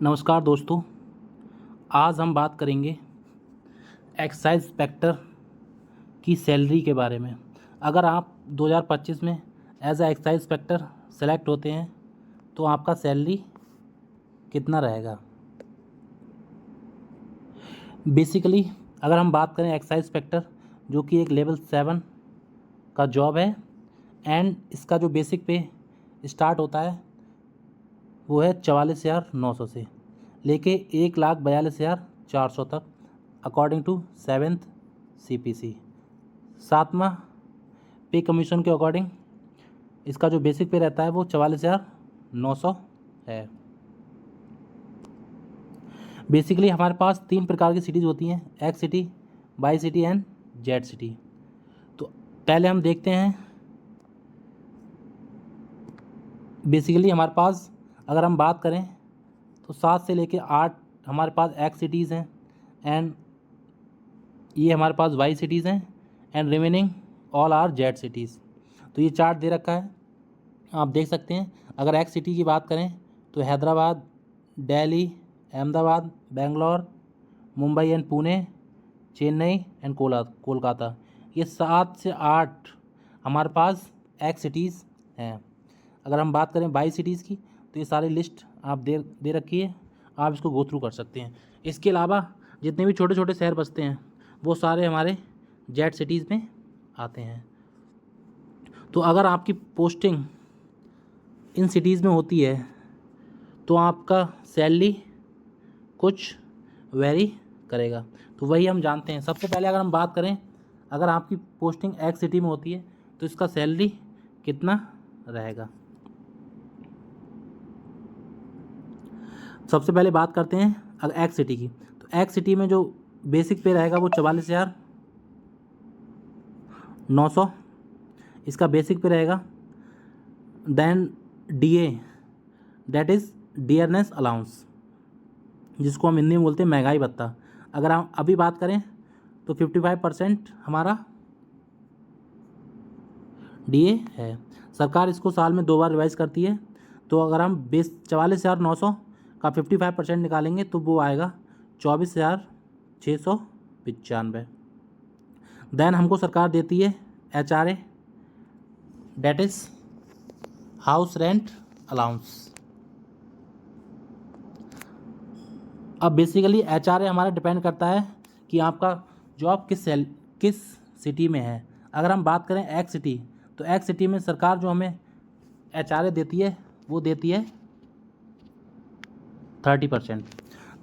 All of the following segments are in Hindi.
नमस्कार दोस्तों, आज हम बात करेंगे एक्साइज इंस्पेक्टर की सैलरी के बारे में। अगर आप 2025 में as a excise inspector select होते हैं तो आपका सैलरी कितना रहेगा। बेसिकली अगर हम बात करें एक्साइज इंस्पेक्टर, जो कि एक लेवल 7 का जॉब है, एंड इसका जो बेसिक पे स्टार्ट होता है वो है 44,900 से लेके 1,42,400 तक, अकॉर्डिंग टू 7th CPC। 7वां पे कमीशन के अकॉर्डिंग इसका जो बेसिक पे रहता है वो 44,900 है। बेसिकली हमारे पास 3 प्रकार की सिटीज़ होती हैं, X city, Y city and Z city. तो पहले हम देखते हैं, बेसिकली हमारे पास अगर हम बात करें तो 7 से लेके 8 हमारे पास एक्स सिटीज़ हैं, एंड ये हमारे पास वाई सिटीज़ हैं, and remaining all are Z cities. तो ये चार्ट दे रखा है, आप देख सकते हैं। अगर एक्स सिटी की बात करें तो हैदराबाद, दिल्ली, अहमदाबाद, बेंगलोर, मुंबई एंड पुणे, चेन्नई एंड कोलकाता, ये 7 से 8 हमारे पास एक्स सिटीज़ हैं। अगर हम बात करें वाई सिटीज़ की तो ये सारी लिस्ट आप दे रखी है, आप इसको गो थ्रू कर सकते हैं। इसके अलावा जितने भी छोटे छोटे शहर बसते हैं वो सारे हमारे जेड सिटीज़ में आते हैं। तो अगर आपकी पोस्टिंग इन सिटीज़ में होती है तो आपका सैलरी कुछ वेरी करेगा। तो वही हम जानते हैं। सबसे पहले अगर हम बात करें, अगर आपकी पोस्टिंग एक्स सिटी में होती है तो इसका सैलरी कितना रहेगा। सबसे पहले बात करते हैं अगर एक्स सिटी की, तो एक्स सिटी में जो बेसिक पे रहेगा वो 44,900 इसका बेसिक पे रहेगा। Then DA, that is dearness allowance, जिसको हम हिंदी में बोलते हैं महंगाई भत्ता। अगर हम अभी बात करें तो 55% हमारा DA है। सरकार इसको साल में 2 बार रिवाइज करती है। तो अगर हम 44,900 का 55% निकालेंगे तो वो आएगा 24,695। देन हमको सरकार देती है HRA, that is house rent allowance. अब बेसिकली HRA हमारा डिपेंड करता है कि आपका जॉब किस सिटी में है। अगर हम बात करें एक्स सिटी, तो एक्स सिटी में सरकार जो हमें HRA देती है वो देती है 30%।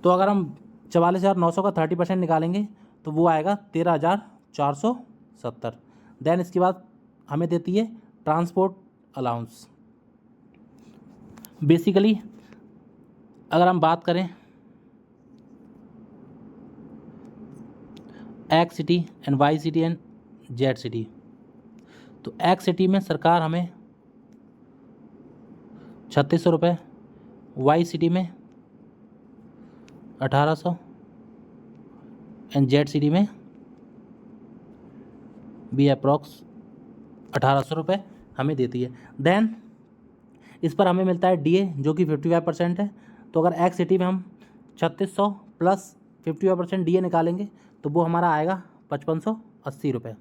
तो अगर हम 44,900 का 30% निकालेंगे तो वो आएगा 13,470। देन इसके बाद हमें देती है ट्रांसपोर्ट अलाउंस। बेसिकली अगर हम बात करें X city and Y city and Z city, तो एक्स सिटी में सरकार हमें 3,600 रुपये, वाई सिटी में 1,800 एंड जेड सिटी में भी अप्रॉक्स 1,800 रुपये हमें देती है। देन इस पर हमें मिलता है DA जो कि 55% है। तो अगर एक्स सिटी में हम 3,600 प्लस 55% DA निकालेंगे तो वो हमारा आएगा 5,580 रुपये।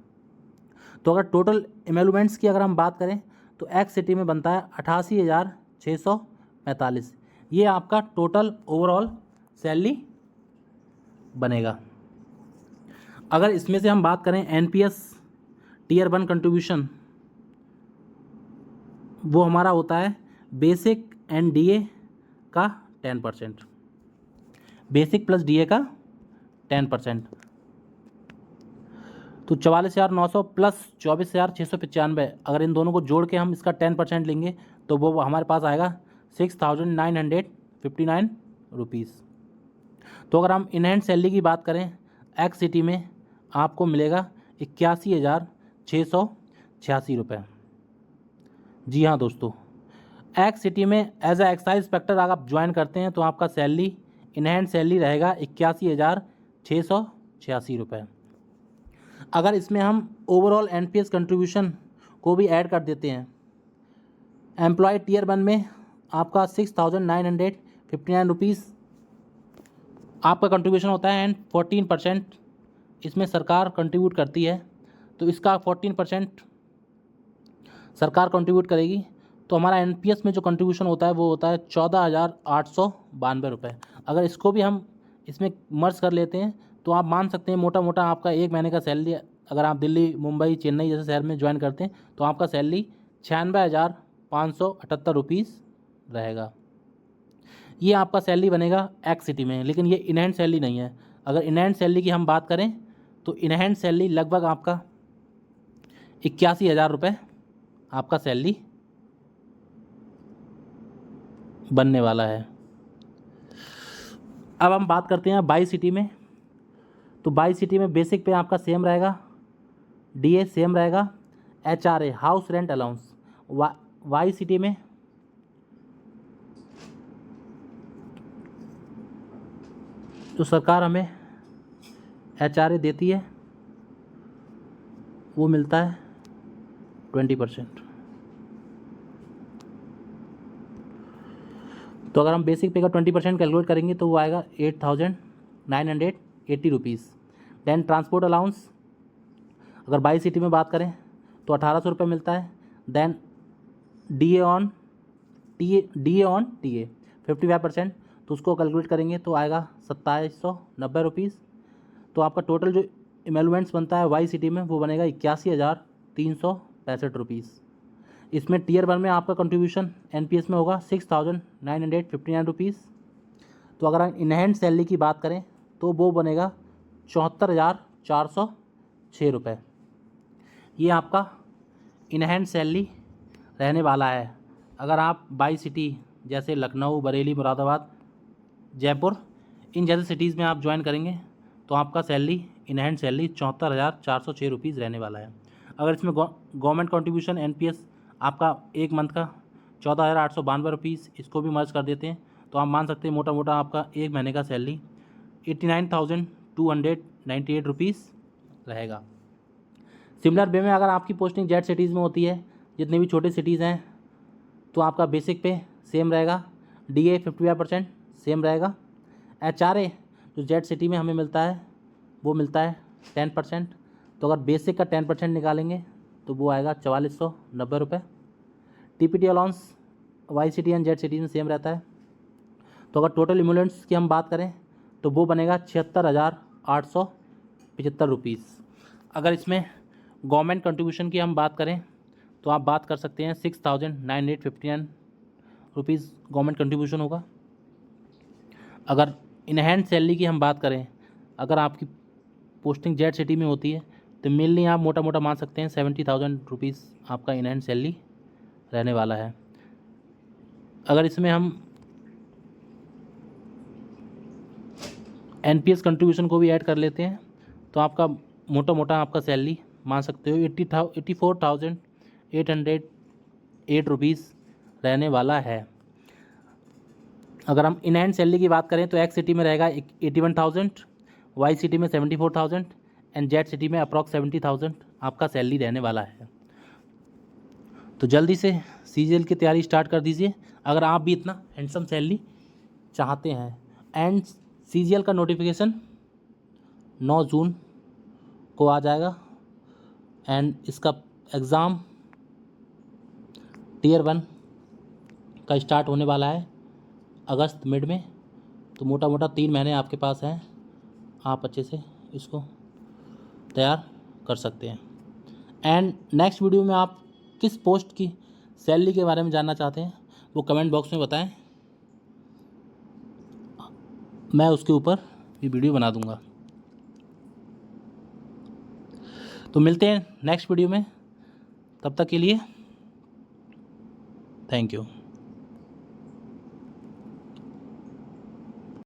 तो अगर टोटल एमेलुमेंट्स की अगर हम बात करें तो एक्स सिटी में बनता है 88,645। ये आपका टोटल ओवरऑल सैलरी बनेगा। अगर इसमें से हम बात करें NPS Tier 1 कंट्रीब्यूशन, वो हमारा होता है बेसिक एंड DA का 10%, बेसिक प्लस DA का 10%। तो 44,900 प्लस 24,695, अगर इन दोनों को जोड़ के हम इसका 10% लेंगे तो वो हमारे पास आएगा 6,959 रुपीज़। तो अगर हम इन हैंड सैलरी की बात करें एक्स सिटी में आपको मिलेगा 81,686 रुपये। जी हाँ दोस्तों, एक्स सिटी में एज अ एक्साइज इंस्पेक्टर अगर आप ज्वाइन करते हैं तो आपका सैलरी इन हैंड सैलरी रहेगा 81,686 रुपये। अगर इसमें हम ओवरऑल NPS कंट्रीब्यूशन को भी ऐड कर देते हैं, एम्प्लॉय टीयर 1 में आपका 6,959 रुपीज़ आपका कंट्रीब्यूशन होता है एंड 14% इसमें सरकार कंट्रीब्यूट करती है। तो इसका 14% सरकार कंट्रीब्यूट करेगी। तो हमारा एनपीएस में जो कंट्रीब्यूशन होता है वो होता है 14,892 रुपये। अगर इसको भी हम इसमें मर्ज कर लेते हैं तो आप मान सकते हैं मोटा मोटा आपका एक महीने का सैलरी, अगर आप दिल्ली, मुंबई, चेन्नई जैसे शहर में ज्वाइन करते हैं तो आपका सैलरी 96,578 रुपीज़ रहेगा। ये आपका सैलरी बनेगा एक्स सिटी में, लेकिन ये इन हैंड सैलरी नहीं है। अगर इन हैंड सैलरी की हम बात करें तो इन हैंड सैलरी लगभग आपका 81,000 रुपये आपका सैलरी बनने वाला है। अब हम बात करते हैं बाई सिटी में। तो बाई सिटी में बेसिक पे आपका सेम रहेगा, डीए सेम रहेगा, HRA house rent allowance. Y city में जो सरकार हमें एचआरए देती है वो मिलता है 20%। तो अगर हम बेसिक पे का 20% कैलकुलेट करेंगे तो वो आएगा 8,980 रुपीज़। देन ट्रांसपोर्ट अलाउंस अगर बाई सिटी में बात करें तो 1,800 रुपये मिलता है। देन डीए ऑन टीए 55%, तो उसको कैलकुलेट करेंगे तो आएगा 2,790 रुपीज़। तो आपका टोटल जो एमोलमेंट्स बनता है वाई सिटी में वो बनेगा 81,365 रुपीज़। इसमें टीयर 1 में आपका कंट्रीब्यूशन एनपीएस में होगा 6,959 रुपीज़। तो अगर हम इन हैंड सैलरी की बात करें तो वो बनेगा 74,406 रुपये। ये आपका इन हैंड सैलरी रहने वाला है। अगर आप बाई सिटी जैसे लखनऊ, बरेली, मुरादाबाद, जयपुर इन जैसे सिटीज़ में आप ज्वाइन करेंगे तो आपका salary in hand salary 74,406 rupees रहने वाला है। अगर इसमें गवर्नमेंट कंट्रीब्यूशन एनपीएस आपका एक मंथ का 14,892 रुपीज़, इसको भी मर्ज कर देते हैं तो आप मान सकते हैं मोटा मोटा आपका एक महीने का सैलरी 89,298 रुपीज़ रहेगा। सिमिलर वे में अगर आपकी पोस्टिंग जेड सिटीज़ में होती है, जितने भी छोटे सिटीज़ हैं, तो आपका बेसिक पे सेम रहेगा, डीए 55% सेम रहेगा। एचआरए जो जेड सिटी में हमें मिलता है वो मिलता है 10%। तो अगर बेसिक का 10% निकालेंगे तो वो आएगा 4,490 रुपये। TPT allowance Y city and Z city में सेम रहता है। तो अगर टोटल इमोलेंट्स की हम बात करें तो वो बनेगा 76,875 रुपीज़। अगर इसमें गवर्नमेंट कंट्रीब्यूशन की हम बात करें तो आप बात कर सकते हैं 6,959 रुपीज़ गवर्नमेंट कंट्रीब्यूशन होगा। अगर इन हैंड सैलरी की हम बात करें, अगर आपकी पोस्टिंग जेड सिटी में होती है तो मेनली आप मोटा मोटा मान सकते हैं 70,000 रुपीज़ आपका इन हैंड सैलरी रहने वाला है। अगर इसमें हम एनपीएस कंट्रीब्यूशन को भी ऐड कर लेते हैं तो आपका मोटा मोटा आपका सैलरी मान सकते हो 84,808 रुपीज़ रहने वाला है। अगर हम इन हैंड सैलरी की बात करें तो एक्स सिटी में रहेगा 81,000, वाई सिटी में 74,000 एंड जेड सिटी में अप्रॉक्स 70,000 आपका सैलरी रहने वाला है। तो जल्दी से सीजीएल की तैयारी स्टार्ट कर दीजिए अगर आप भी इतना हैंडसम सैलरी चाहते हैं। एंड सीजीएल का नोटिफिकेशन 9 जून को आ जाएगा एंड इसका एग्ज़ाम टीयर 1 का स्टार्ट होने वाला है अगस्त मिड में। तो मोटा मोटा 3 महीने आपके पास हैं, आप अच्छे से इसको तैयार कर सकते हैं। एंड नेक्स्ट वीडियो में आप किस पोस्ट की सैलरी के बारे में जानना चाहते हैं वो कमेंट बॉक्स में बताएं, मैं उसके ऊपर भी वीडियो बना दूंगा। तो मिलते हैं नेक्स्ट वीडियो में, तब तक के लिए थैंक यू।